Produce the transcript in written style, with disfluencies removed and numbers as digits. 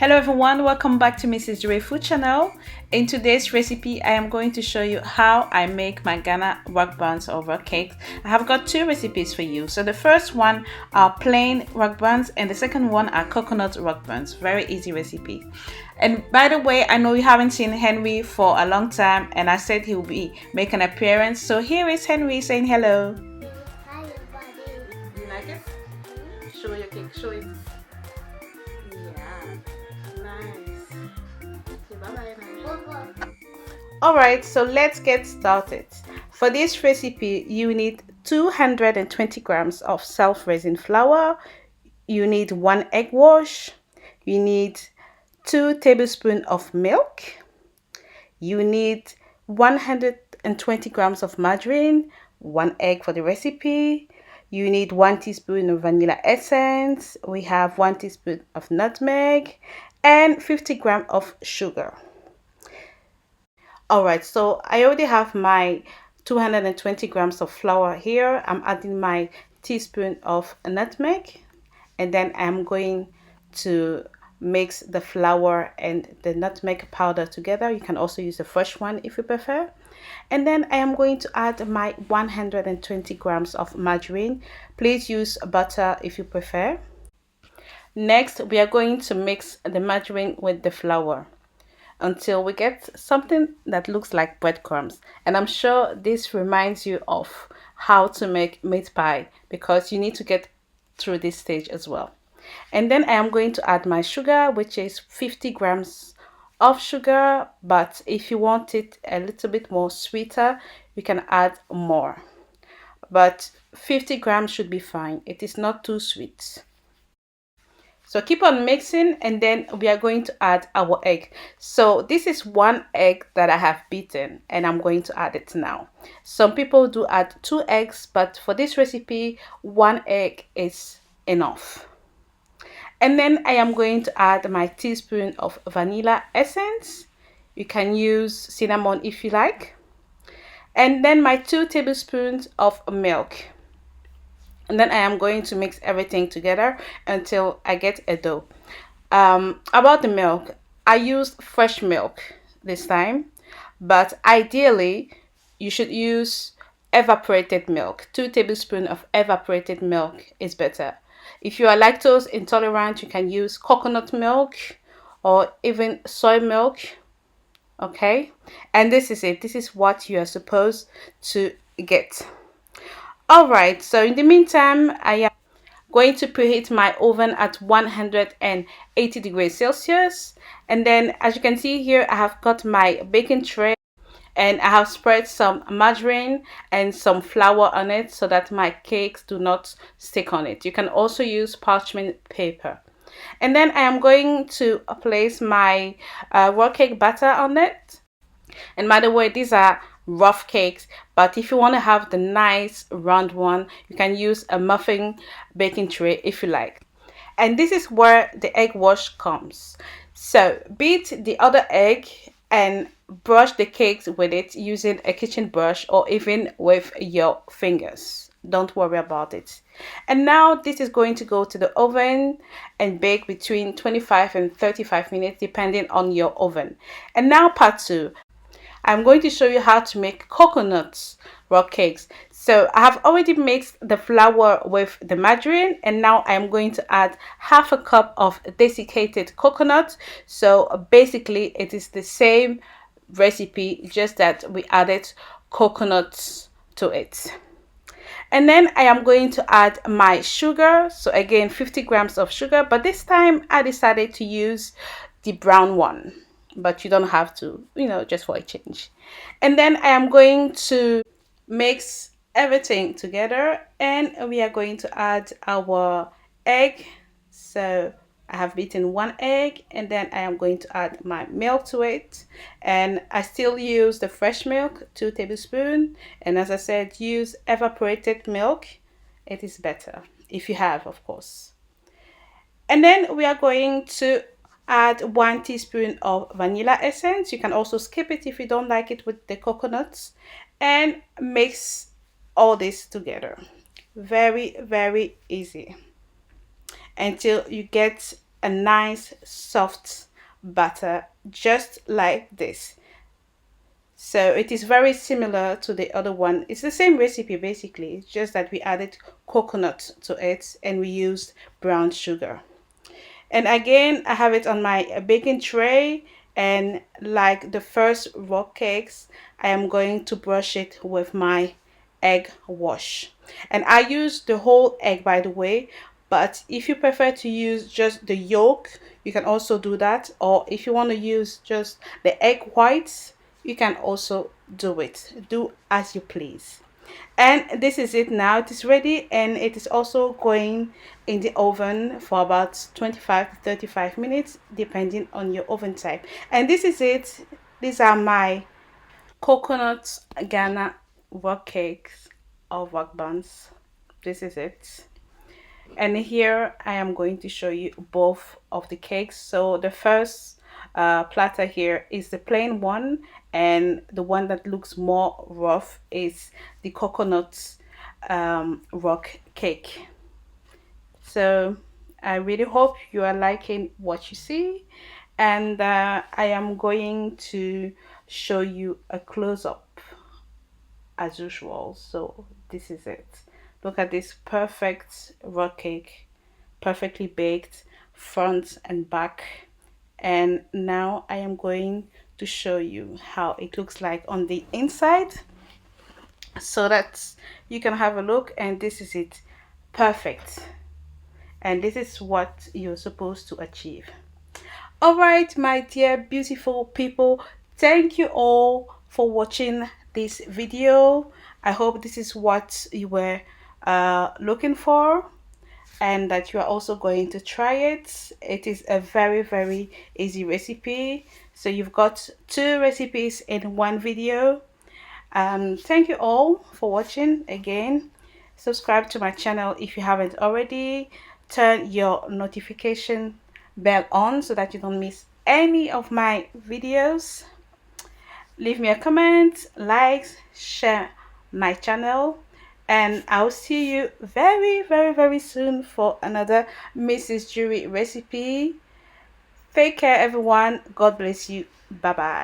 Hello everyone, welcome back to Mrs. Dre Food Channel. In today's recipe, I am going to show you how I make my Ghana rock buns or rock cakes. I have got two recipes for you. So the first one are plain rock buns and the second one are coconut rock buns. Very easy recipe. And by the way, I know you haven't seen Henry for a long time and I said he will be making an appearance. So here is Henry saying hello. Hi everybody. Do you like it? Show your cake, show it. Alright, so let's get started. For this recipe, you need 220 grams of self-raising flour, you need 1 egg wash, you need 2 tablespoons of milk, you need 120 grams of margarine, 1 egg for the recipe, you need 1 teaspoon of vanilla essence, we have 1 teaspoon of nutmeg, and 50 grams of sugar. Alright, so I already have my 220 grams of flour here. I'm adding my teaspoon of nutmeg and then I'm going to mix the flour and the nutmeg powder together. You can also use the fresh one if you prefer. And then I am going to add my 120 grams of margarine. Please use butter if you prefer. Next, we are going to mix the margarine with the flour until we get something that looks like breadcrumbs. And I'm sure this reminds you of how to make meat pie because you need to get through this stage as well. And then I am going to add my sugar, which is 50 grams of sugar, but if you want it a little bit more sweeter, you can add more. But 50 grams should be fine. It is not too sweet. So keep on mixing and then we are going to add our egg. So this is 1 egg that I have beaten and I'm going to add it now. Some people do add 2 eggs, but for this recipe, 1 egg is enough. And then I am going to add my teaspoon of vanilla essence. You can use cinnamon if you like. And then my 2 tablespoons of milk. And then I am going to mix everything together until I get a dough. About the milk, I used fresh milk this time, but ideally you should use evaporated milk. 2 tablespoons of evaporated milk is better. If you are lactose intolerant, you can use coconut milk or even soy milk. Okay, and this is it. This is what you are supposed to get. Alright, so in the meantime, I am going to preheat my oven at 180 degrees Celsius. And then as you can see here, I have got my baking tray and I have spread some margarine and some flour on it so that my cakes do not stick on it. You can also use parchment paper. And then I am going to place my rock cake batter on it. And by the way, these are rough cakes, but if you want to have the nice round one, you can use a muffin baking tray if you like. And this is where the egg wash comes. So beat the other egg and brush the cakes with it using a kitchen brush or even with your fingers. Don't worry about it. And now this is going to go to the oven and bake between 25 and 35 minutes depending on your oven. And now part 2. I'm going to show you how to make coconut rock cakes. So I have already mixed the flour with the margarine and now I'm going to add half a cup of desiccated coconut. So basically it is the same recipe, just that we added coconuts to it. And then I am going to add my sugar. So again, 50 grams of sugar, but this time I decided to use the brown one. But you don't have to, just for a change. And then I am going to mix everything together and we are going to add our egg. So I have beaten 1 egg and then I am going to add my milk to it. And I still use the fresh milk, 2 tablespoons. And as I said, use evaporated milk. It is better if you have, of course. And then we are going to add 1 teaspoon of vanilla essence. You can also skip it if you don't like it with the coconuts. And mix all this together. Very, very easy. Until you get a nice soft butter just like this. So it is very similar to the other one. It's the same recipe basically. It's just that we added coconut to it and we used brown sugar. And again, I have it on my baking tray, and like the first rock cakes, I am going to brush it with my egg wash. And I use the whole egg, by the way, but if you prefer to use just the yolk, you can also do that. Or if you want to use just the egg whites, you can also do it. Do as you please. And this is it now. It is ready, and it is also going in the oven for about 25 to 35 minutes depending on your oven type. And this is it. These are my coconut Ghana rock cakes or rock buns. This is it. And here I am going to show you both of the cakes. So the first platter here is the plain one, and the one that looks more rough is the coconut rock cake. So I really hope you are liking what you see, and I am going to show you a close-up as usual. So this is it. Look at this perfect rock cake, perfectly baked front and back. And now I am going to show you how it looks like on the inside, so that you can have a look. And this is it, perfect. And this is what you're supposed to achieve. All right, my dear beautiful people, thank you all for watching this video. I hope this is what you were looking for, and that you are also going to try it. It is a very easy recipe. So you've got two recipes in one video. Thank you all for watching again. Subscribe to my channel if you haven't already. Turn your notification bell on so that you don't miss any of my videos. Leave me a comment, like, share my channel, and I'll see you very soon for another Mrs. Jury recipe. Take care everyone. God bless you. Bye bye.